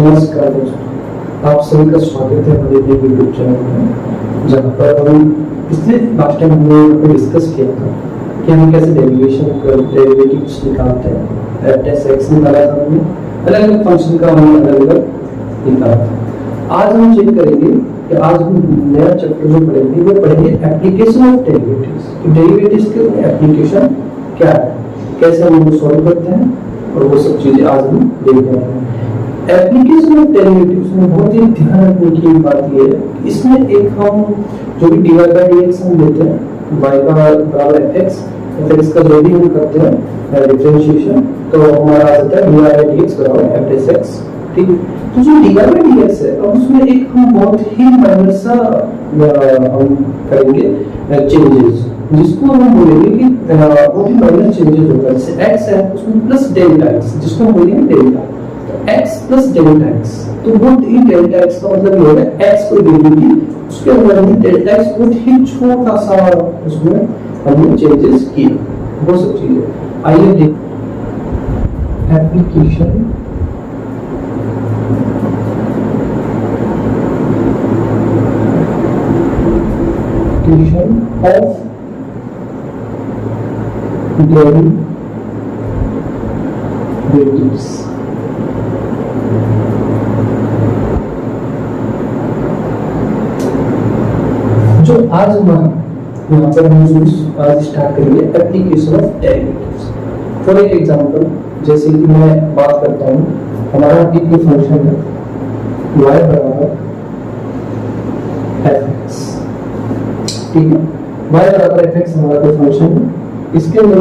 नमस्कार दोस्तों, आप सभी का स्वागत है हमारे नए यूट्यूब चैनल में, जहाँ पर हम पिछले लास्ट टाइम हमने डिस्कस किया था कि हम कैसे डेरिवेटिव्स निकालते हैं। टेस्ट एक्स निकाला था हमने, अलग अलग फंक्शन का हमने अलग अलग निकाला था। आज हम चेक करेंगे कि आज हम नया चैप्टर जो पढ़ेंगे वो पढ़ेंगे एप्लीकेशन ऑफ डेरिवेटिव्स। डेरिवेटिव्स के एप्लीकेशन क्या है, कैसे हम उनको सॉल्व करते हैं, और वो सब चीजें आज हम देख रहे हैं। एप्लीकेशन ऑफ डेरिवेटिव्स में बहुत ही ध्यान रखने की बात ये है, इसमें एक हम जो भी dy बाय dx हम लेते हैं, y का बराबर fx का जो भी हम करते हैं डिफरेंशिएशन, तो हमारा आ जाता है dy बाय dx बराबर fx। ठीक है, तो जो dy बाय dx है, अब उसमें एक हम बहुत ही माइनर सा हम करेंगे चेंजेस, जिसको हम बोलेंगे कि बहुत ही माइनर चेंजेस होता है। जैसे x है उसमें प्लस डेल्टा x, जिसको हम बोलेंगे delta x plus delta x। तो बहुत ही डेल्टा x का मतलब ये होगा x कोई वैल्यू थी, उसके अंदर हमने डेल्टा x बहुत ही छोटा सा उसमें हमने चेंजेस किए, वो सब चीजें। आइए देख एप्लीकेशन ऑफ डेरिवेटिव्स। जो आज हम यहाँ पर हम आज स्टार्ट करेंगे एप्लीकेशन ऑफ डेरिवेटिव्स। फॉर एक एग्जांपल, जैसे कि मैं बात करता हूँ, हमारा एक फंक्शन है y बराबर fx। ठीक है, y बराबर fx हमारा कोई फंक्शन है, इसके अंदर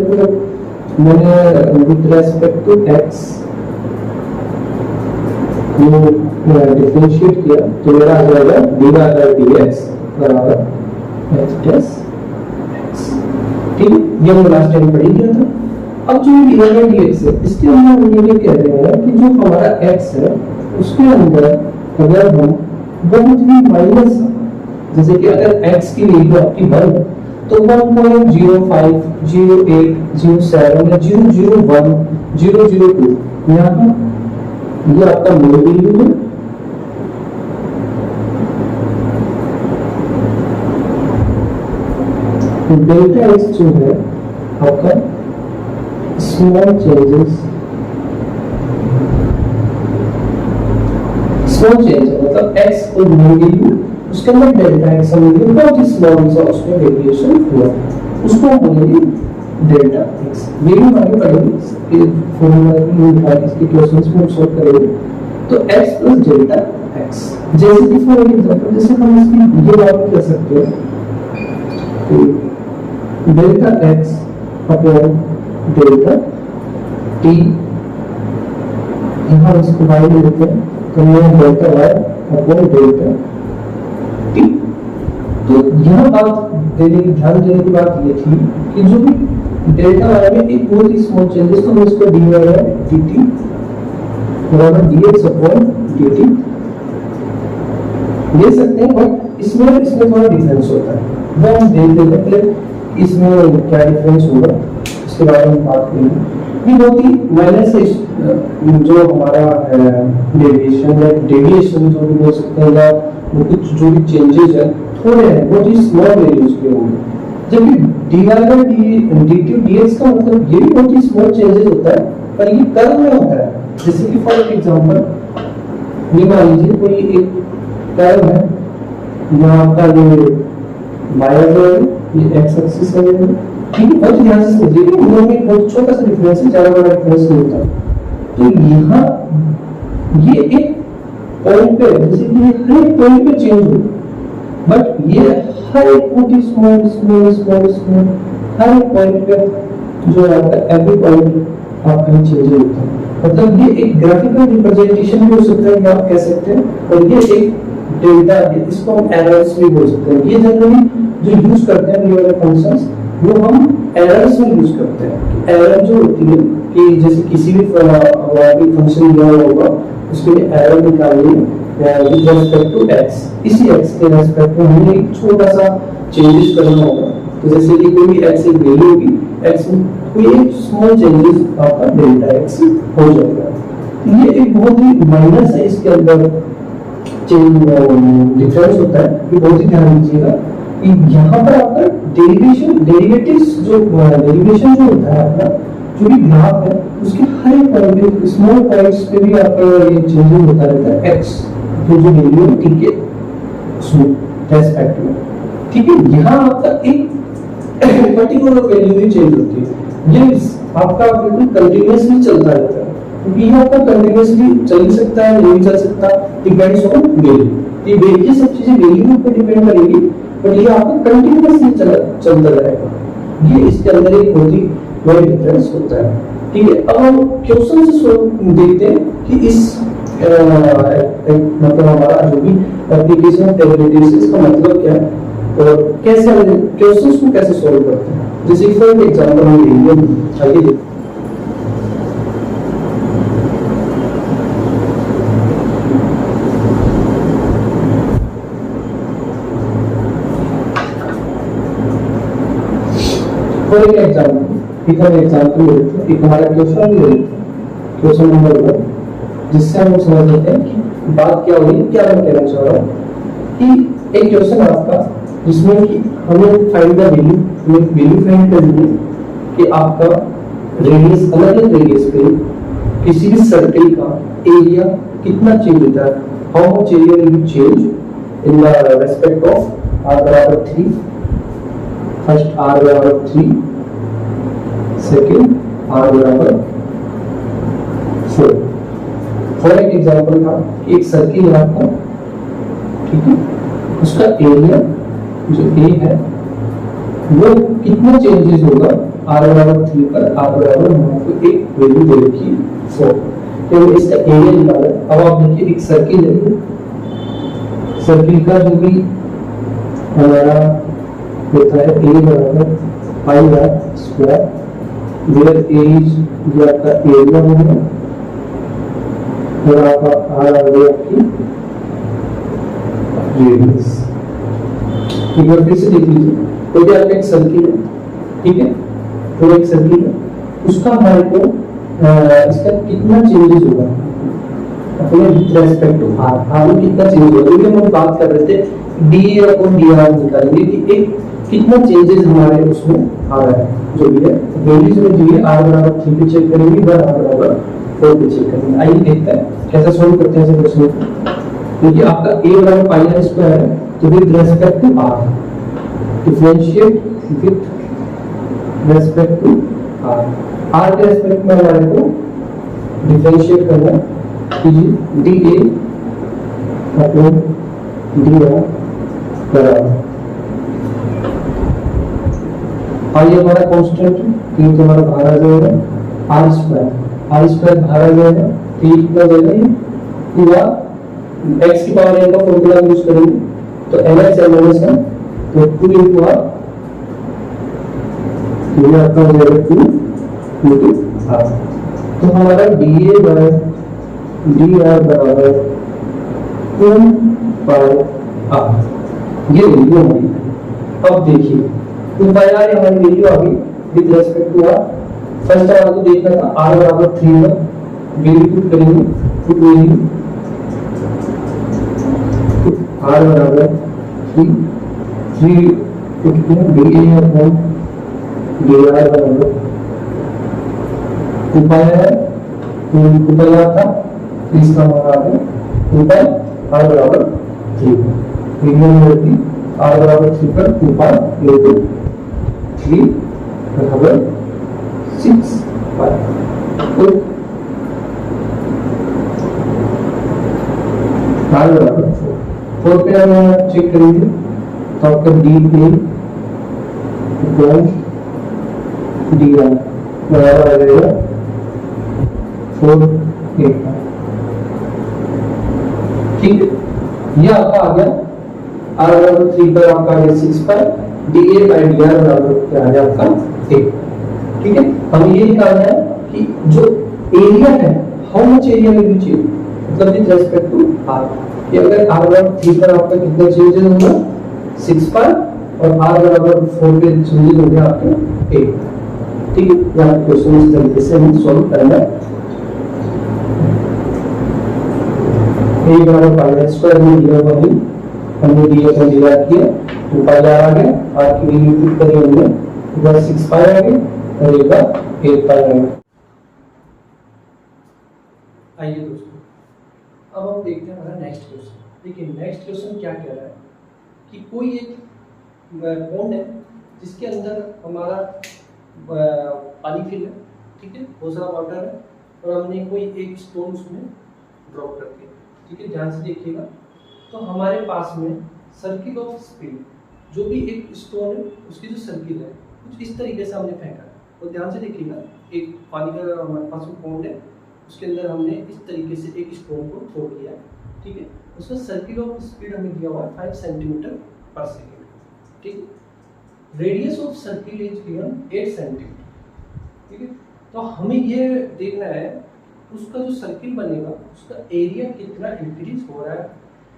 मैंने with respect to x differentiate किया, तो मेरा आ जाएगा dy बाय dx बराबर h प्लस x। ठीक है, ये हमने लास्ट टाइम पढ़ी किया था। अब जो dy बाय dx है, इसके अंदर हम ये कह रहे हैं कि जो हमारा x है उसके अंदर अगर हम बहुत ही माइनस, जैसे कि अगर x की वैल्यू आपकी 1 तो 1.05 08 07 या 001 002 यहाँ पर ये आपका मूल वैल्यू है। डेल्टा एक्स जो है आपका स्मॉल चेंजेस, स्मॉल चेंज मतलब एक्स को वैल्यू उसके अंदर डेल्टा एक्स वैल्यू बहुत ही स्मॉल सा उसमें वेरिएशन हुआ, उसको हम बोलेंगे डेल्टा एक्स। ये भी हमारे पढ़ेंगे फॉर्मूला इसके क्वेश्चंस में हम सॉल्व करेंगे। तो x प्लस डेल्टा एक्स, जैसे कि फॉर एग्जांपल जैसे हम इसकी ये बात कर सकते हैं कि delta x upon delta T, यहाँ इसको y लेते हैं तो ये delta y upon delta T. तो यहाँ बात ध्यान देने की बात ये थी कि जो भी डेल्टा y में एक बहुत ही स्मॉल चेंजेस, तो हम इसको dy बाय dt बराबर dx अपॉन dt ले सकते हैं, बट इसमें थोड़ा डिफरेंस होता है, वो हम देख लेते हैं पहले इसमें क्या डिफरेंस होगा, इसके बारे में बात करेंगे। ये बहुत ही माइनर से जो हमारा डेविएशन जो भी बोल सकते हैं, या वो कुछ जो भी चेंजेस है थोड़े हैं, बहुत ही स्मॉल वैल्यूज के होंगे। जबकि dy बाय dt dx का मतलब ये भी बहुत ही स्मॉल चेंजेस होता है, पर ये कर्व में होता है। जैसे कि फॉर एग्जांपल ये मान लीजिए कोई एक कर्व है, यहाँ आपका ये y है, ये x एक्सिस है, ठीक है, बहुत ध्यान से समझिए कि दोनों में बहुत छोटा सा डिफरेंस है, ज्यादा बड़ा डिफरेंस नहीं होता। तो यहाँ ये एक पॉइंट पे, जैसे कि हर एक पॉइंट पे चेंज हो, बट ये हर एक बहुत ही स्मॉल स्मॉल स्मॉल स्मॉल हर एक पॉइंट पे जो है एवरी पॉइंट आपका चेंज होता है। मतलब ये एक ग्राफिकल रिप्रेजेंटेशन भी हो सकता है, आप कह सकते हैं, और ये एक डेल्टा, इसको हम एरर्स भी बोल सकते हैं। ये जनरली जो यूज करते हैं ये वाले फंक्शंस, वो हम एरर्स में यूज करते हैं। एरर जो होती है कि जैसे किसी भी फंक्शन दिया होगा उसके लिए एरर निकालनी विद रेस्पेक्ट टू x, इसी x के रेस्पेक्ट में हमें एक छोटा सा चेंजेस करना होगा। तो जैसे कि कोई भी x एक वैल्यू होगी, x में कोई एक स्मॉल चेंजेस आपका डेल्टा x हो जाएगा। ये एक बहुत ही माइनर है, इसके अंदर डिफरेंस होता है, ये बहुत ही ध्यान दीजिएगा कि यहाँ पर आपका डेरिवेटिव्स डेरिवेशन जो होता है आपका, जो भी ग्राफ है उसके हर एक पॉइंट पे, स्मॉल पॉइंट्स पे भी आपका ये चेंजिंग होता रहता है, एक्स जो वैल्यू है ठीक है उसमें रेस्पेक्ट में, ठीक है। यहाँ आपका एक पर्टिकुलर वैल्यू भी चेंज होती है, ये आपका बिल्कुल कंटिन्यूअसली चलता रहता है, क्योंकि ये आपका कंटिन्यूअसली चल सकता है नहीं चल सकता, डिपेंड्स ऑन वैल्यू। ये सब चीजें वैल्यू पे डिपेंड करेगी, बट ये आपका कंटिन्यूअसली चलता रहेगा। ये इसके अंदर एक बहुत ही बड़ा डिफरेंस होता है, ठीक है। अब हम क्वेश्चन से सोल्व देखते हैं कि इस मतलब हमारा जो भी एप्लीकेशन ऑफ डेरिवेटिव्स इसका मतलब क्या है और कैसे हम क्वेश्चंस को कैसे सॉल्व करते हैं। जैसे फॉर एग्जांपल हम लेंगे, आइए देखते हैं। फॉर एग्जांपल लेते हैं, एक हमारा क्वेश्चन भी लेते हैं, क्वेश्चन नंबर 1, जिससे हम समझ लेते हैं कि बात क्या हो रही है, क्या मैं कहना चाह रहा हूँ कि एक क्वेश्चन आपका जिसमें कि हमें फाइंड द वैल्यू फाइंड करनी है कि आपका रेडियस, अलग अलग रेडियस पे किसी भी सर्कल का एरिया कितना चेंज होता है, how much area will be change in the respect of r बराबर 3, फर्स्ट r बराबर 3, सेकंड r बराबर 4। फॉर एक एग्जांपल था कि एक सर्किल है आपका, ठीक है, उसका एरिया जो a है वो कितना चेंजेस होगा r बराबर 3 पर, r बराबर हमको एक वैल्यू दे रखी है 4, तो इसका एरिया निकाला। अब आप देखिए एक सर्किल है, सर्किल का जो भी हमारा होता है a बराबर pi r square, where a is ये आपका एरिया होगा और आपका r आ गया आपकी रेडियस। एक बार फिर से देख लीजिए, तो क्या आपका एक सर्किल है, ठीक है, तो एक सर्किल है, उसका हमारे को इसका कितना चेंजेस होगा अपने विद रेस्पेक्ट टू r में कितना चेंज होगा, क्योंकि हम बात कर रहे थे dA अपॉन dr निकालेंगे कि एक कितना चेंजेस हमारे उसमें आ रहा है, जो भी है वैल्यूज में दी है, r बराबर 3 पे चेक करेंगे, r बराबर 4 पे चेक करेंगे। आइए देखते हैं कैसे सॉल्व करते हैं इस क्वेश्चन को। क्योंकि आपका a बराबर पाई r स्क्वायर है, तो with respect to r differentiate with respect to r के रेस्पेक्ट में हमारे को डिफरेंशिएट करना कीजिए, dA अपॉन dr बराबर और ये हमारा कांस्टेंट तो ये तुम्हारा बाहर आ जाएगा r स्क्वायर बाहर आ जाएगा, तो ये कितना जाएगा, ये पूरा x की पावर n का फॉर्मूला यूज करेंगे तो nx minus है, तो 2 into r, ये आपका हो जाएगा 2 into r, तो हमारा dA बराबर dr बराबर 2 पाई r, ये वैल्यू हमारी। अब देखिए तो पाई r हमारी वैल्यू आ गई with respect to r। First time आपको देखना था r बराबर 3 पर वैल्यू पुट करेंगे, पुट वैल्यू r बराबर 3 पुट किया, dA अपॉन dr बराबर 2 पाई r, तो 2 पाई r था, तो इसका मान आ गया 2 पाई r बराबर 3, वैल्यू r बराबर 3 पर 2 पाई into 3 बराबर 6 पाई, तो r बराबर 4 पे हम चेक करेंगे, तो आपका dA अपॉन dr बराबर आ जाएगा 4 8, ठीक है, ये आपका आ गया r बराबर 3 पर आपका आ गया 6 पाई, dA बाय dr बराबर क्या आ गया आपका 8, ठीक है। हमें ये निकालना है कि जो एरिया है how much area will be change, मतलब विद रेस्पेक्ट टू r, कि अगर r बराबर 3 पर आपका कितना चेंजेस होगा 6 पाई और r बराबर 4 पे चेंजेस हो गया आपके 8, ठीक है। ये क्वेश्चन इस तरीके से हम सॉल्व करना है। ए बराबर पाई आर स्क्वायर में दिया हुआ है, हमने डी को डिवाइड किया, 2 पाई आर आ गया, आर की वैल्यू पुट करी हमने, इधर 6 पाई आ गई और इधर 8 पाई आ गई। आइए दोस्तों, अब हम देखते हैं हमारा नेक्स्ट क्वेश्चन। देखिए नेक्स्ट क्वेश्चन क्या कह रहा है कि कोई एक पॉन्ड है जिसके अंदर हमारा पानी फिल है, ठीक है, बहुत सारा वाटर है, और हमने कोई एक स्टोन उसमें ड्रॉप कर दिया, ठीक है, ध्यान से देखिएगा। तो हमारे पास में सर्किल ऑफ स्पीड, जो भी एक स्टोन है उसकी जो सर्किल है कुछ इस तरीके से हमने फेंका है, और ध्यान से देखिएगा, एक पानी का हमारे पास में पॉन्ड है, उसके अंदर हमने इस तरीके से एक स्टोन को थ्रो किया, ठीक है, उसका सर्किल ऑफ स्पीड हमें दिया हुआ है 5 सेंटीमीटर पर सेकेंड, ठीक है, radius of circle is given 8 centimetre, ठीक है। तो हमें ये देखना है उसका जो सर्किल बनेगा उसका एरिया कितना इंक्रीज हो रहा है,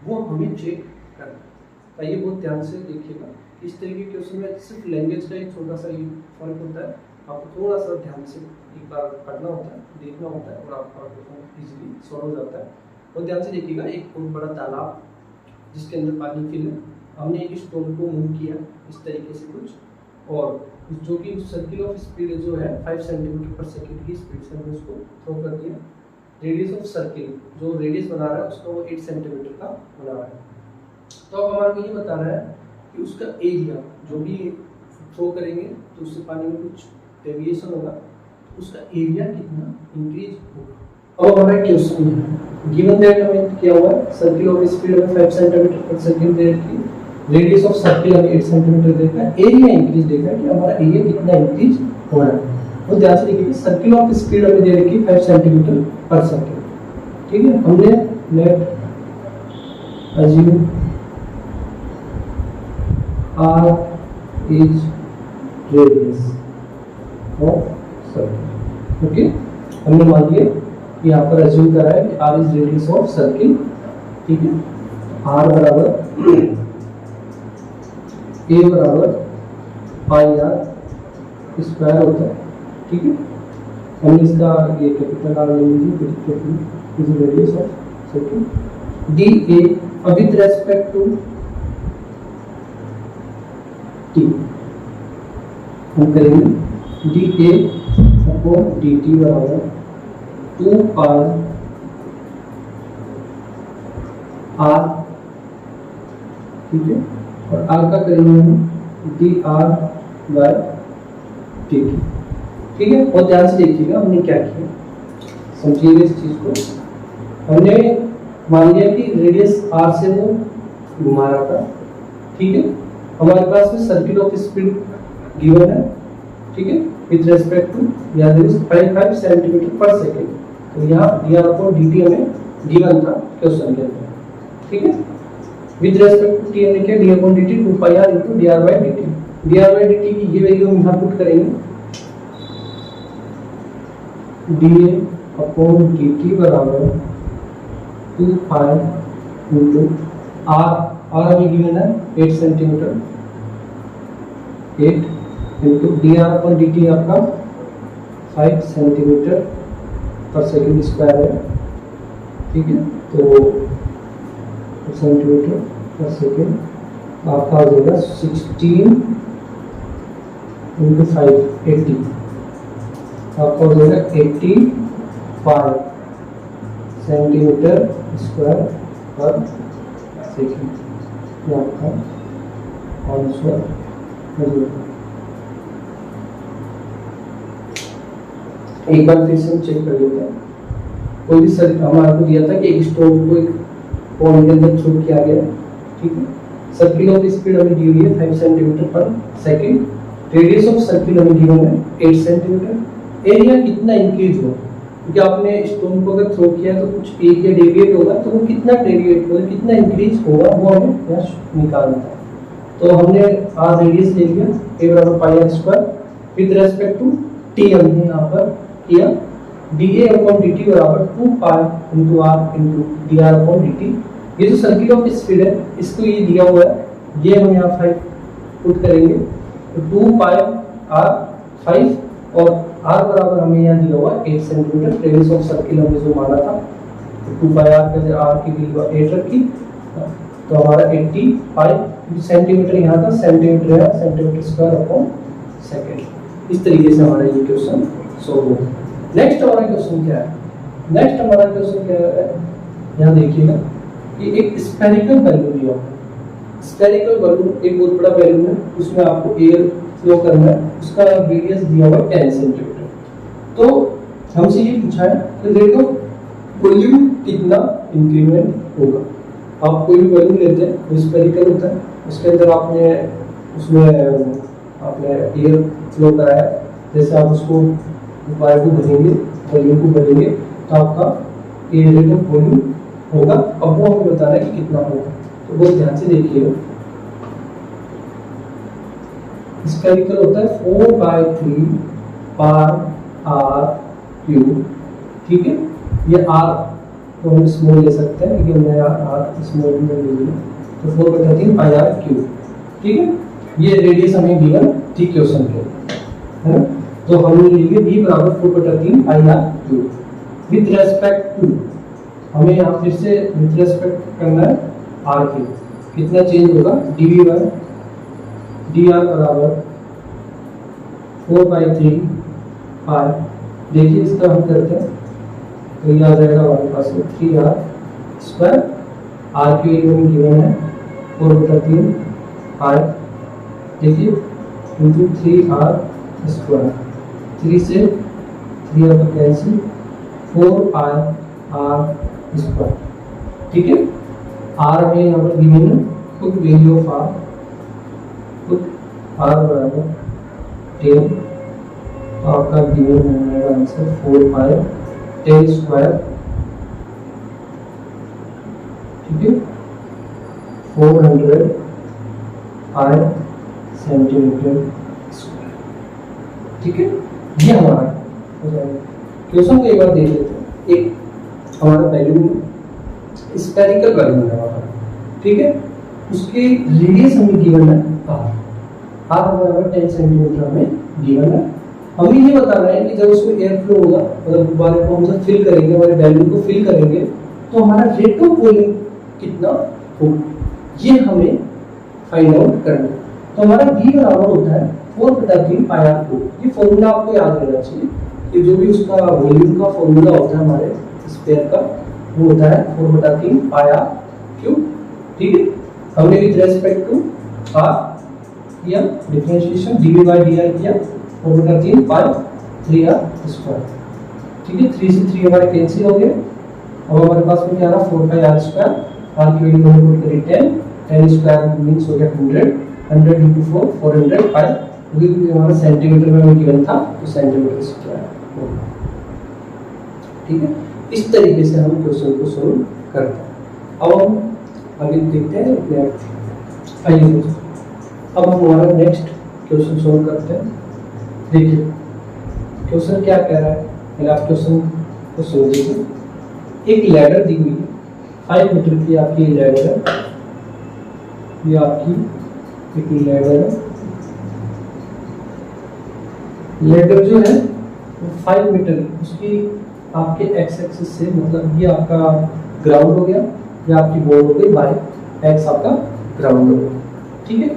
वो हमें चेक करना है। तो ये बहुत ध्यान से देखिएगा, इस तरीके के क्वेश्चन में सिर्फ लैंग्वेज का एक छोटा सा ये फर्क होता है, आपको थोड़ा सा ध्यान से एक बार पढ़ना होता है, देखना होता है, और आपका क्वेश्चन इजीली सॉल्व हो जाता है। और ध्यान से देखिएगा, एक बहुत बड़ा तालाब जिसके अंदर पानी फिल है, हमने एक स्टोन को मूव किया इस तरीके से कुछ, और जो कि सर्किल ऑफ स्पीड जो है 5 सेंटीमीटर पर सेकेंड की स्पीड से हमने उसको थ्रो कर दिया। रेडियस ऑफ सर्किल, जो रेडियस बना रहा है उसका वो 8 सेंटीमीटर का बना रहा है। तो अब हमारे को ये बता रहा है कि उसका एरिया जो भी थ्रो करेंगे तो उससे पानी में कुछ डेविएशन होगा, तो उसका एरिया कितना इंक्रीज होगा। अब हमारा क्वेश्चन है गिवन दैट हमें क्या हुआ है, सर्किल ऑफ स्पीड में 5 सेंटीमीटर पर सेकंड दे रखी, रेडियस ऑफ सर्किल हमें 8 सेंटीमीटर देखा है, एरिया इंक्रीज देखा है कि हमारा एरिया कितना इंक्रीज हो रहा है। तो ध्यान से देखिए, सर्किल ऑफ स्पीड हमें दे रखी 5 सेंटीमीटर पर सेकंड, ठीक है, हमने late assume r is radius of circle, okay, हमने मान लिया यहाँ पर अज्यूम करा है कि r is radius of circle, ठीक है, r बराबर a बराबर पाई r स्क्वायर होता है, ठीक है, हमने इसका ये कैपिटल R ले लीजिए, is radius of circle, dA with respect to t, हम करेंगे dA अपॉन dt बराबर 2 पाई r, ठीक है, और r का करेंगे हम dr बाय dt, ठीक है। और ध्यान से देखिएगा हमने क्या किया, समझिएगा इस चीज को। हमने मान लिया कि रेडियस r से वो घुमा रहा था, ठीक है, हमारे पास में सर्किल ऑफ स्पीड गिवन है, ठीक है, विद रेस्पेक्ट टू याद है 5 सेंटीमीटर पर सेकंड, तो यहाँ dr अपॉन dt हमें गिवन था क्वेश्चन के अंदर, ठीक है, विद रेस्पेक्ट टू t हमने क्या d upon dt 2 pi r into dr by dt, dr by dt की ये वैल्यू हम यहाँ पुट करेंगे, dA अपॉन dt बराबर 2 पाई इनटू r हमें गिवन है 8 centimetre, 8 into dr upon dt आपका 5 सेंटीमीटर पर सेकंड स्क्वायर है, ठीक है, तो सेंटीमीटर पर सेकंड आपका हो जाएगा 16 इनटू 5 80, आपका हो जाएगा 85 सेंटीमीटर स्क्वायर पर सेकंड, ये आपका आंसर हो जाएगा। एक बार फिर से हम चेक कर लेते हैं, कोई भी सर्किट हमारे को दिया था कि एक स्टोन को एक पॉइंट के अंदर थ्रो किया गया, ठीक है, सर्किल ऑफ स्पीड हमें दी हुई है 5 सेंटीमीटर पर सेकंड, रेडियस ऑफ सर्किल हमें गिवन है 8 सेंटीमीटर, एरिया कितना इंक्रीज हो, क्योंकि आपने स्टोन को अगर थ्रो किया तो कुछ एरिया डेविएट होगा, तो वो कितना डेविएट होगा, कितना इंक्रीज होगा, वो हमें यहाँ निकालना है। तो हमने r रेडियस ले लिया, a बराबर pi r square, with respect to t हमने यहाँ पर किया dA अपॉन dt बराबर 2 पाई into r into dr upon dt, ये जो सर्किल ऑफ स्पीड है इसको ये दिया हुआ है, ये हम यहाँ 5 पुट करेंगे, तो 2 पाई r 5 और r बराबर हमें यहाँ दिया हुआ है 8 सेंटीमीटर, रेडियस ऑफ सर्किल हमने जो माना था 2πr का आर की वैल्यू 8 रखी, तो हमारा 85 सेंटीमीटर यहाँ था, सेंटीमीटर है सेंटीमीटर स्क्वायर अपॉन सेकेंड। इस तरीके से हमारा ये क्वेश्चन सॉल्व होगा। नेक्स्ट हमारा क्वेश्चन क्या है, नेक्स्ट हमारा क्वेश्चन क्या है, यहाँ देखिएगा कि एक स्फेरिकल बैलून दिया हुआ है। स्फेरिकल बैलून एक बहुत बड़ा बैलून है, उसमें आपको एयर फ्लो करना है, उसका रेडियस दिया हुआ है 10 सेंटीमीटर। तो हमसे ये पूछा है कि रेट ऑफ वॉल्यूम कितना इंक्रीमेंट होगा। आप कोई भी बैलून लेते हैं वो स्फेरिकल होता है, उसके अंदर आपने एयर फ्लो कराया, जैसे आप उसको वायर को भरेंगे, वॉल्यूम को भरेंगे, तो आपका ये रेट ऑफ वॉल्यूम होगा। अब वो हमें बताना है कि कितना होगा, तो बहुत ध्यान से देखिएगा। स्फेरिकल होता है 4/3 पार आर क्यूब, ठीक है। ये आर तो हम स्मॉल ले सकते हैं, क्योंकि हमने आर स्मॉल में ले लिया, तो 4/3 पाई आर क्यूब, ठीक है। ये रेडियस हमें गिवन थी क्वेश्चन के, है ना। तो हमने लिए v बराबर 4/3 pi R cube with respect to, हमें यहाँ फिर से विद रेस्पेक्ट करना है आर के, कितना चेंज होगा dv बाय dr बराबर 4/3 पाई। देखिए इसका हम करते हैं तो ये आ जाएगा हमारे पास 3r स्क्वायर, आर की वैल्यू गिवन है 4/3 पाई, देखिए इंटू 3r स्क्वायर, 3 से 3 का कैंसिल, 4 पाई आर स्क्वायर, ठीक है। आर हमें यहाँ पर गिवन है, खुद वैल्यू ऑफ आर, खुद आर बराबर 10, तो आपका गिवन है आंसर 4 पाई 10 स्क्वायर, ठीक है, 400 पाई सेंटीमीटर स्क्वायर, ठीक है। ये हमारा क्वेश्चन को एक बार देख लेते हैं। एक हमारा बैलून स्फेरिकल बैलून है हमारा, ठीक है, उसकी रेडियस हमें गिवन है आर बराबर 10 सेंटीमीटर हमें गिवन है। हमें ये बताना है कि जब उसमें एयर फ्लो होगा, मतलब गुब्बारे को हम जब फिल करेंगे, हमारे बैलून को फिल करेंगे, तो हमारा रेट ऑफ वॉल्यूम कितना होगा, ये हमें फाइंड आउट करना है। तो हमारा v बराबर होता है 4/3 पाई आर क्यूब। ये फॉर्मूला आपको याद रहना चाहिए कि जो भी उसका वॉल्यूम का फॉर्मूला होता है हमारे स्फीयर का, वो होता है 4/3 पाई आर क्यूब, ठीक है। हमने विद रेस्पेक्ट टू आर किया डिफरेंशिएशन, dv बाय dr किया 4/3 पाई 3r स्क्वायर, ठीक है। 3 से 3 हमारे कैंसिल हो गए। अब हमारे पास में क्या रहा 4 पाई r स्क्वायर, r की वैल्यू हमने पुट करी 10 स्क्वायर मींस हो गया 100 into 4 400 पाई, क्योंकि हमारा सेंटीमीटर में हमें गिवन था, तो सेंटीमीटर स्क्वायर होगा, ठीक है। इस तरीके से हम क्वेश्चन को सोल्व करते हैं। अब हम आगे देखते हैं, आइए अब हम हमारा नेक्स्ट क्वेश्चन सोल्व करते हैं। देखिए क्वेश्चन क्या कह रहा है, पहले आप क्वेश्चन को समझिए। एक लैडर दी हुई है, 5 मीटर की आपकी लैडर है, ये आपकी एक लैडर है। लैडर जो है वो 5 मीटर, उसकी आपके एक्स एक्सिस से, मतलब ये आपका ग्राउंड हो गया, ये आपकी बॉल हो गई, बाय एक्स आपका ग्राउंड हो गया, ठीक है।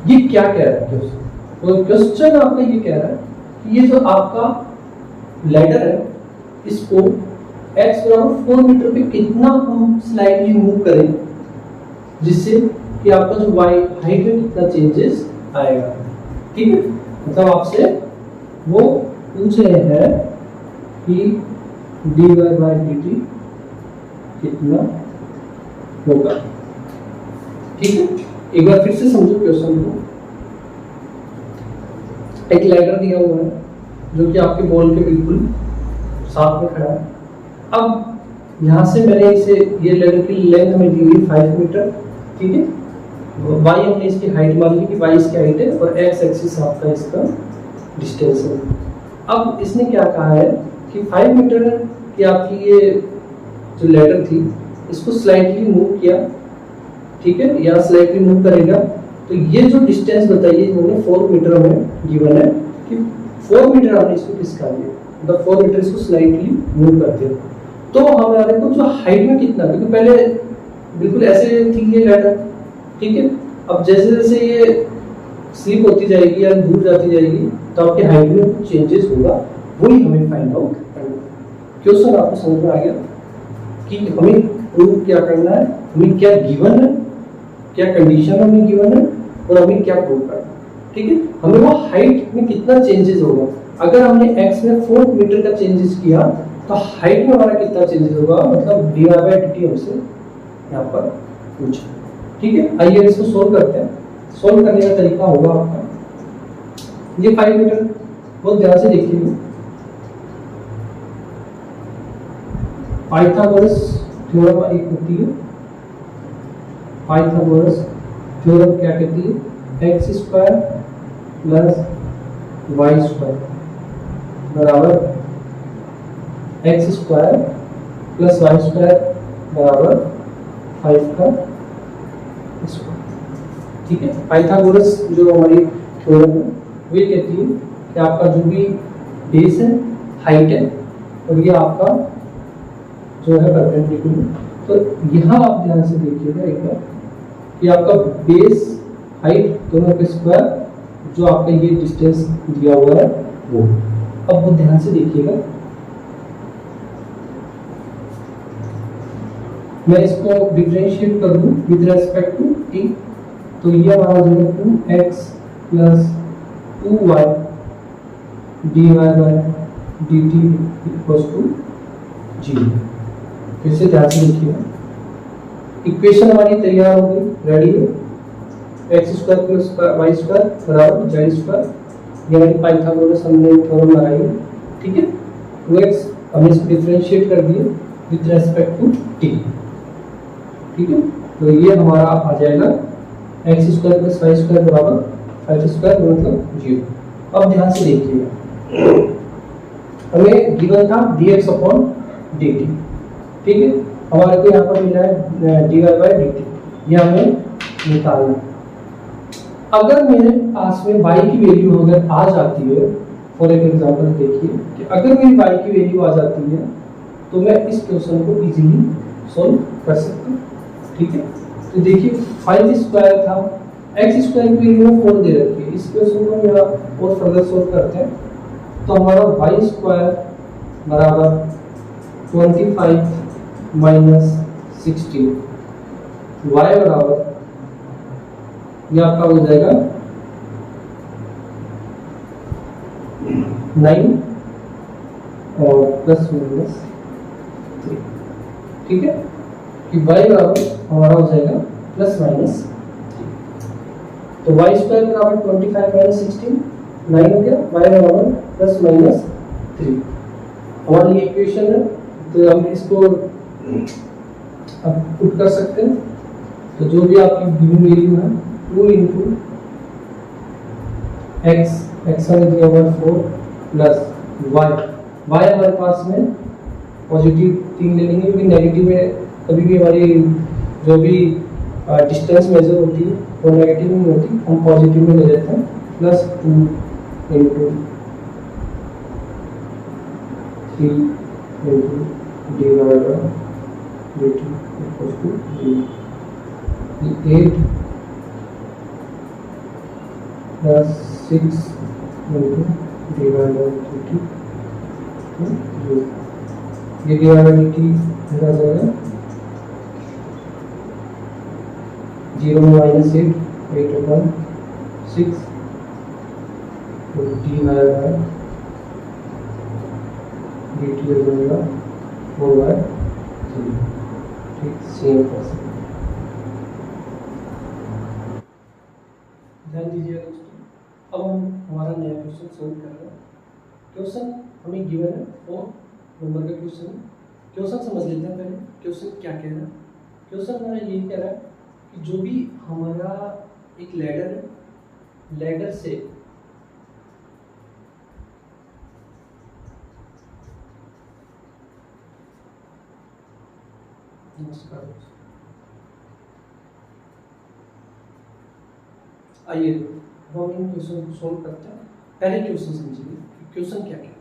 ये क्या कह रहा है क्वेश्चन, तो क्वेश्चन आपका ये कह रहा है कि ये जो आपका लैडर है, इसको x बराबर 4 मीटर पे कितना हम स्लाइडली मूव करें, जिससे कि आपका जो y हाइट में कितना चेंजेस आएगा, ठीक है। मतलब आपसे वो पूछ रहे हैं कि dy बाय dt कितना होगा, ठीक है। एक बार फिर से समझो क्वेश्चन को। एक लैडर दिया हुआ है जो कि आपके बॉल के बिल्कुल साथ में खड़ा है। अब यहाँ से मैंने इसे, ये लैडर की लेंथ में दी हुई 5 मीटर, ठीक है। y हमने इसकी हाइट मान ली कि y इसकी हाइट है, और x एक्सिस आपका इसका डिस्टेंस है। अब इसने क्या कहा है कि 5 मीटर की आपकी ये जो लैडर थी, इसको स्लाइटली मूव किया, ठीक है, या स्लाइटली मूव करेगा, तो ये जो डिस्टेंस बताइए इन्होंने 4 मीटर हमें गिवन है कि 4 मीटर हमने इसको किसका लिया, मतलब 4 मीटर इसको स्लाइटली मूव करते हैं। तो हमारे को जो हाइट में कितना, क्योंकि पहले बिल्कुल ऐसे थी ये लैडर, ठीक है। अब जैसे जैसे ये स्लिप होती जाएगी या दूर जाती जाएगी तो आपके हाइट में कुछ चेंजेस होगा, वही हमें फाइंड आउट करना है। क्वेश्चन आपको समझ में आ गया कि हमें प्रूव क्या करना है, हमें क्या गिवन है, क्या कंडीशन हमें गिवन है और हमें क्या प्रूव करना है, ठीक है। हमें वो हाइट में कितना चेंजेस होगा, अगर हमने x में 4 मीटर का चेंजेस किया तो हाइट में हमारा कितना चेंजेस होगा, मतलब dy/dt हमसे यहाँ पर पूछा, ठीक है। आइए इसको सोल्व करते हैं। सोल्व करने का तरीका होगा आपका, ये 5 मीटर, बहुत ध्यान से देखिए। पाइथागोरस थ्योरम एक होती है, पाइथागोरस थ्योरम क्या कहती है, x square plus y square बराबर x square plus y square बराबर 5 का स्क्वायर, ठीक है। पाइथागोरस जो हमारी थ्योरम है वो ये कहती है कि आपका जो भी बेस है, हाइट है, और ये आपका जो है परपेंडिकुलर। तो यहाँ आप ध्यान से देखिएगा एक बार कि आपका बेस हाइट दोनों के स्क्वायर, जो आपका ये डिस्टेंस दिया हुआ है वो। अब वो ध्यान से देखिएगा, मैं इसको डिफरेंशिएट कर दूं विद रेस्पेक्ट टू t, तो ये हमारा हो जाएगा 2x plus 2y dy/dt equals to 0। फिर से ध्यान से देखिएगा, इक्वेशन हमारी तैयार हो गई, रेडी है। x square plus y square बराबर z स्क्वायर, ये हमारी पाइथागोरस हमने थ्योरम लगाई है, ठीक है। 2x हमने इसको डिफरेंशिएट कर दिया विद रेस्पेक्ट टू t, ठीक है। तो ये हमारा आ जाएगा x square plus y square बराबर 5 स्क्वायर मतलब 0। अब ध्यान से देखिएगा, हमें गिवन था dx/dt, ठीक है। हमारे को यहाँ पर मिला है dy/dt, ये हमें निकालना है। अगर मेरे पास में y की वैल्यू अगर आ जाती है, फॉर एक एग्जांपल देखिए कि अगर मेरी y की वैल्यू आ जाती है तो मैं इस क्वेश्चन को इजीली सॉल्व कर सकता हूँ, ठीक है। तो देखिए 5 स्क्वायर था, x स्क्वायर की वैल्यू 4 दे रखी है, इस क्वेश्चन को हम और फर्दर सॉल्व करते हैं। तो हमारा y स्क्वायर बराबर 25 माइनस 16, y बराबर ये आपका हो जाएगा 9 और प्लस माइनस 3, ठीक है। कि y बराबर हमारा हो जाएगा प्लस माइनस 3, तो y स्क्वायर बराबर 25 माइनस 16 9 हो गया, y बराबर प्लस माइनस 3 हमारी इक्वेशन है। तो हम इसको अब पुट कर सकते हैं, तो जो भी आपकी गिवन वैल्यू है 2 इंटू x दिया हुआ 4 प्लस y हमारे पास में पॉजिटिव 3 ले लेंगे, क्योंकि नेगेटिव में कभी भी हमारी जो भी डिस्टेंस मेजर होती है वो नेगेटिव नहीं होती, हम पॉजिटिव में ले लेते हैं, plus 2 into 3 into dy/dt equals to 8 plus 6 into dy/dt, ये dy/dt हो जाएगा 0 में माइनस 8 अपॉन 6 तो dy/dt हो जाएगा 4/3, ठीक। सेम प्रोसेस ध्यान दीजिएगा दोस्तों। अब हम हमारा नया क्वेश्चन सोल्व कर रहे हैं। क्वेश्चन हमें गिवन है 4 नंबर का क्वेश्चन है। क्वेश्चन समझ लेते हैं पहले, क्वेश्चन क्या कह रहा है। क्वेश्चन हमारा यही कह रहा है कि जो भी हमारा एक लैडर है, लैडर से नमस्कार, आइए हम इन क्वेश्चन को सोल्व करते हैं। पहले क्वेश्चन समझिए, क्वेश्चन क्या है।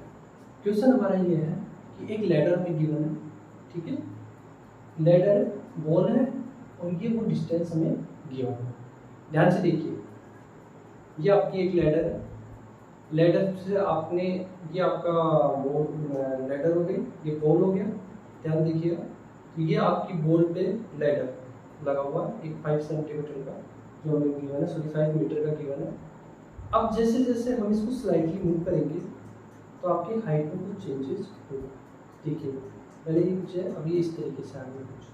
क्वेश्चन हमारा ये है कि एक लैडर हमें गिवन है, ठीक है, लेडर बॉल है और ये वो डिस्टेंस हमें गिवन है। ध्यान से देखिए, ये आपकी एक लेडर है, लेडर से आपने, ये आपका बॉल लेडर हो गई, ये बॉल हो गया। ध्यान देखिएगा, तो ये आपकी बॉल पे लेडर लगा हुआ है एक 5 सेंटीमीटर का जो हमें गिवन है, सॉरी 5 मीटर का गिवन है। अब जैसे जैसे हम इसको स्लाइटली मूव करेंगे तो आपकी हाइट में कुछ चेंजेस होगा। देखिए पहले ये कुछ है, अभी इस तरीके से आगे कुछ,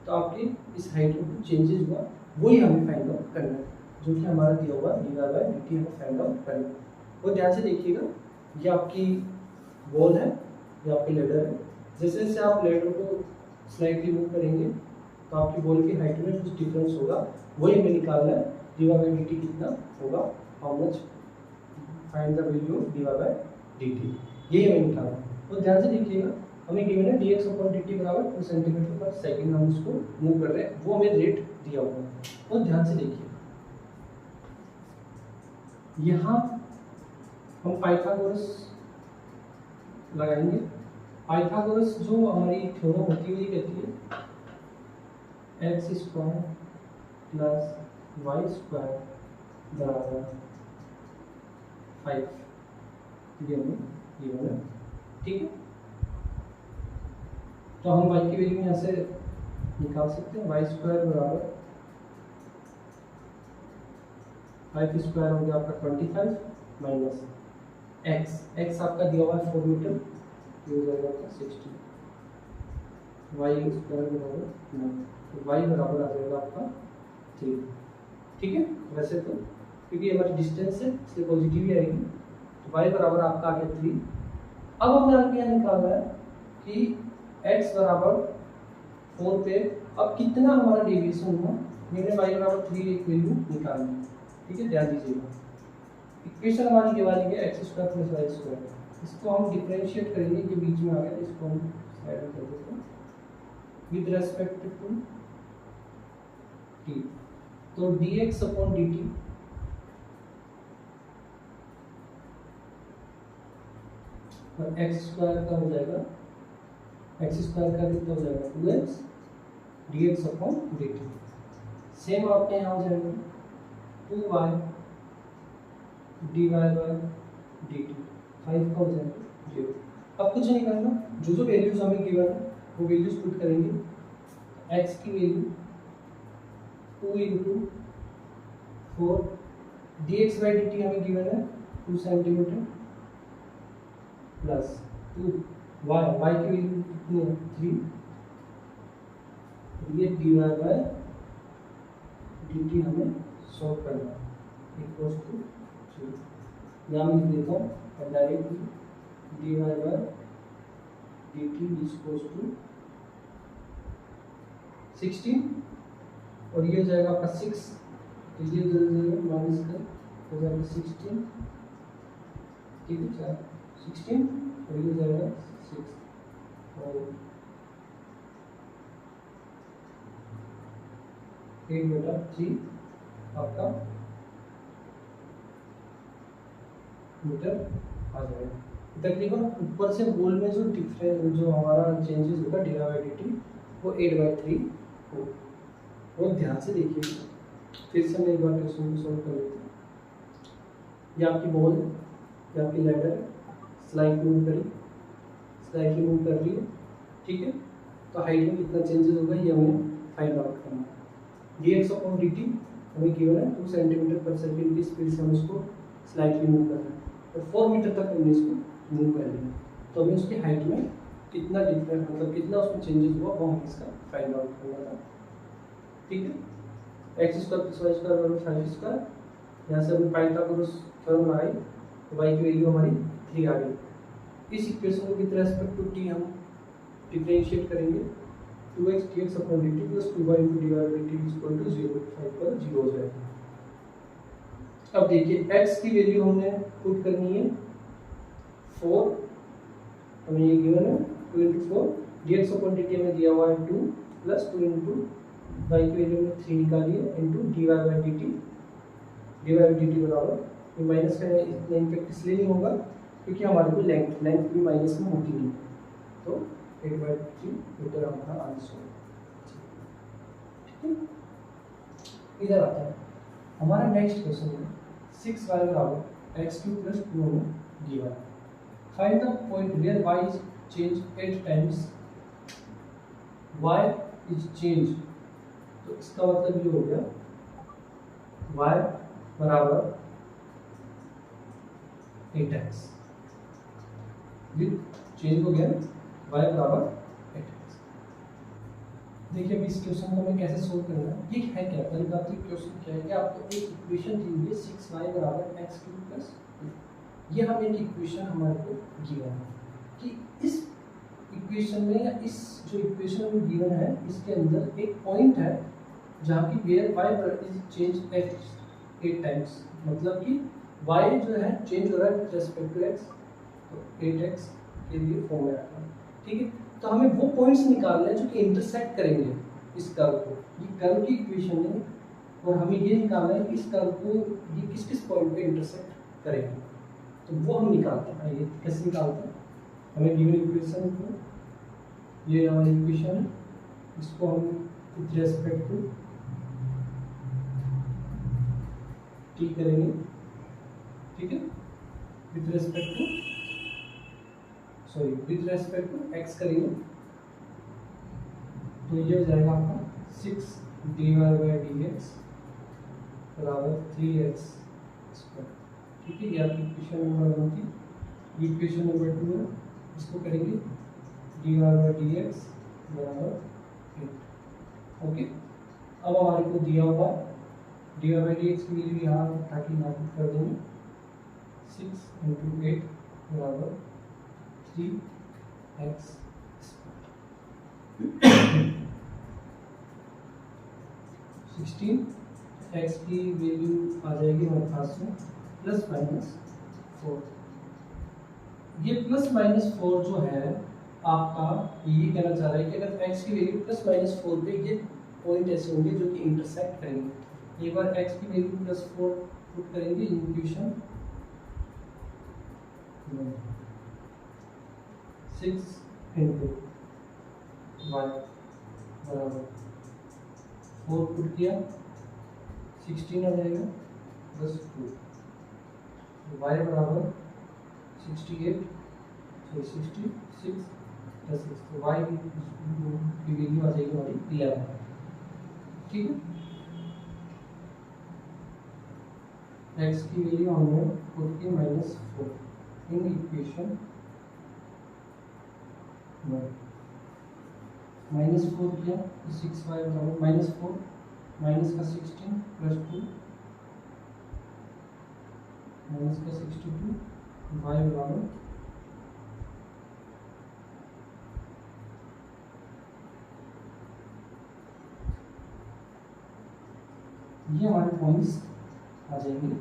तो आपकी इस हाइट में कुछ चेंजेस हुआ, वही हमें फाइंड आउट करना है, जो कि हमारा दिया हुआ dy/dt हमें फाइंड आउट करना है। वो ध्यान से देखिएगा, ये आपकी बॉल है, ये आपकी लेडर है। जैसे जैसे आप लेडर को स्लाइटली मूव करेंगे तो आपकी बॉल की हाइट में कुछ डिफरेंस होगा, वही हमें निकालना है dy/dt कितना होगा, how much, find the value of dy/dt, यही हमें निकालना है। तो ध्यान से देखिएगा, हमें गिवन है dx/dt बराबर 2 सेंटीमीटर पर सेकंड, हम उसको मूव कर रहे हैं, वो हमें रेट दिया हुआ है। तो ध्यान से देखिए, यहाँ हम पाइथागोरस लगाएंगे। पाइथागोरस जो हमारी थ्योरम होती है, ये कहती है x² + y² बराबर 5, ये हमें गिवन है, ठीक है। तो हम y की वैल्यू यहाँ से निकाल सकते हैं, y² बराबर 5² हो गया आपका 25 माइनस x आपका दिया हुआ है 4 मीटर, ये हो जाएगा आपका 60, y² बराबर 9, तो y बराबर आ जाएगा आपका 3, ठीक है। वैसे तो क्योंकि हमारी डिस्टेंस है इसलिए पॉजिटिव ही आएगी, तो y बराबर आपका आ गया 3। अब हमें आगे यहाँ निकालना है कि x बराबर 4 पे अब कितना हमारा डेविएशन हुआ, मैंने y बराबर 3 एक वैल्यू निकालनी है, ठीक है। ध्यान दीजिएगा, इक्वेशन हमारी ये वाली है x² + y², इसको हम डिफरेंशिएट करेंगे, ये बीच में आ गया, इसको हम साइड में कर देते हैं विद रेस्पेक्ट टू t, तो dx/dt और x² का हो जाएगा, x² का कितना हो जाएगा 2x dx/dt, सेम आपके यहाँ हो जाएगा 2y dy/dt, 5 का हो जाएगा 0। अब कुछ नहीं करना, जो जो वैल्यूज हमें गिवन है वो वैल्यूज पुट करेंगे। x की वैल्यू 2 × 4, dx/dt हमें गिवन है 2 सेंटीमीटर प्लस 2 y की वैल्यू कितनी है 3, ये dy/dt हमें सॉल्व करना है, इक्वल्स टू 0, यहाँ मैं लिख देता हूँ डायरेक्टली dy/dt इक्वल्स टू 16, और ये हो जाएगा आपका 6, तो ये माइनस का हो जाएगा 16, ठीक है 16, और ये हो जाएगा 6, और 8/3 आपका मीटर आ जाएगा। तकरीबन ऊपर से बॉल में जो डिफरेंस, जो हमारा चेंजेस होगा dy/dt वो 8/3 हो। और ध्यान से देखिए, फिर से मैं एक बार क्वेश्चन को सॉल्व कर लेते हैं। ये आपकी बॉल है, ये आपकी लेडर है, स्लाइडली मूव कर रही है, ठीक है। तो हाइट में कितना चेंजेस होगा ये हमें फाइंड आउट करना है। dx/dt हमें गिवन है 2 सेंटीमीटर पर सेकंड की स्पीड से हम इसको स्लाइडली मूव कर रहे हैं, और 4 मीटर तक हमने इसको मूव कर लिया, तो हमें उसकी हाइट में कितना डिफरेंस, मतलब कितना उसमें चेंजेस हुआ वो हमें इसका फाइंड आउट करना था, ठीक है। x² + y² बराबर 5², यहाँ से हमने पाइथागोरस थ्योरम लगाई, तो y की वैल्यू हमारी 3 आ गई। इस इक्वेशन को विद रेस्पेक्ट टू t हम डिफरेंशिएट करेंगे, 2x dx/dt + 2y dy/dt = 0, 5 पर 0 हो जाएगा। अब देखिए x की वैल्यू हमने पुट करनी है 4, हमें ये गिवन है 2 × 4, dx/dt हमें दिया हुआ है 2 + 2 × y की वैल्यू में 3 निकालिए इनटू dy/dt बराबर, ये माइनस का इतना इम्पैक्ट इसलिए नहीं होगा क्योंकि हमारे को लेंथ भी माइनस में होती नहीं, तो 8/3 मीटर हमारा आंसर। ठीक है, इधर आता है हमारा नेक्स्ट क्वेश्चन है 6y बराबर x³ + 2 में given. Find the point where y is change 8 times y is change. तो इसका मतलब ये हो गया y बराबर 8x विद चेंज हो गया y बराबर 8x। देखिए अभी इस क्वेश्चन को हमें कैसे सोल्व करना है। ये है क्या, पहली बात ये क्वेश्चन क्या है कि आपको एक इक्वेशन दी हुई है 6y बराबर x³ + 2। ये हम एक इक्वेशन हमारे को गिवन है कि इस इक्वेशन में या इस जो इक्वेशन में गिवन है इसके अंदर एक पॉइंट है जहाँ की where y is change 8 times, मतलब कि y जो है चेंज हो रहा है विद रिस्पेक्ट टू x, तो 8x के लिए फॉर्म में रखना है। ठीक है, तो हमें वो पॉइंट्स निकालने हैं जो कि इंटरसेक्ट करेंगे इस कर्व को। ये कर्व की इक्वेशन है और हमें ये निकालना है कि इस कर्व को ये किस किस पॉइंट पे इंटरसेक्ट करेंगे, तो वो हम निकालते हैं। ये कैसे निकालते हैं, हमें गिवन इक्वेशन को, ये हमारी इक्वेशन है, इसको हम विद रिस्पेक्ट टू t करेंगे। ठीक है, with respect to with respect to x करेंगे, तो ये हो जाएगा आपका 6dy/dx बराबर 3x²। ठीक है, ये आपकी इक्वेशन नंबर 1 थी। इक्वेशन नंबर 2 है, इसको करेंगे dy/dx बराबर 8। ओके, अब हमारे को दिया हुआ dy/dx की वैल्यू यहाँ ताकि लागू कर देंगे 6 × 8 बराबर 3x²। 16x की वैल्यू आ जाएगी हमारे पास में ±4। ये ±4 जो है आपका, ये कहना चाह रहा है कि अगर x की वैल्यू ±4 पे ये पॉइंट ऐसे होंगे जो कि इंटरसेक्ट करेंगे। एक बार x की वैल्यू +4 पुट करेंगे इक्वेशन 6 × y बराबर 4 पुट किया 16 आ जाएगा +2, y बराबर 66 + 6, तो y की वैल्यू आ जाएगी हमारी 11। ठीक है, x की वैल्यू हमने पुट की -4 इन इक्वेशन -4 किया तो 6y बराबर -4 माइनस का 16 + 2 माइनस का 62 y बराबर ये हमारे पॉइंट्स आ जाएंगे।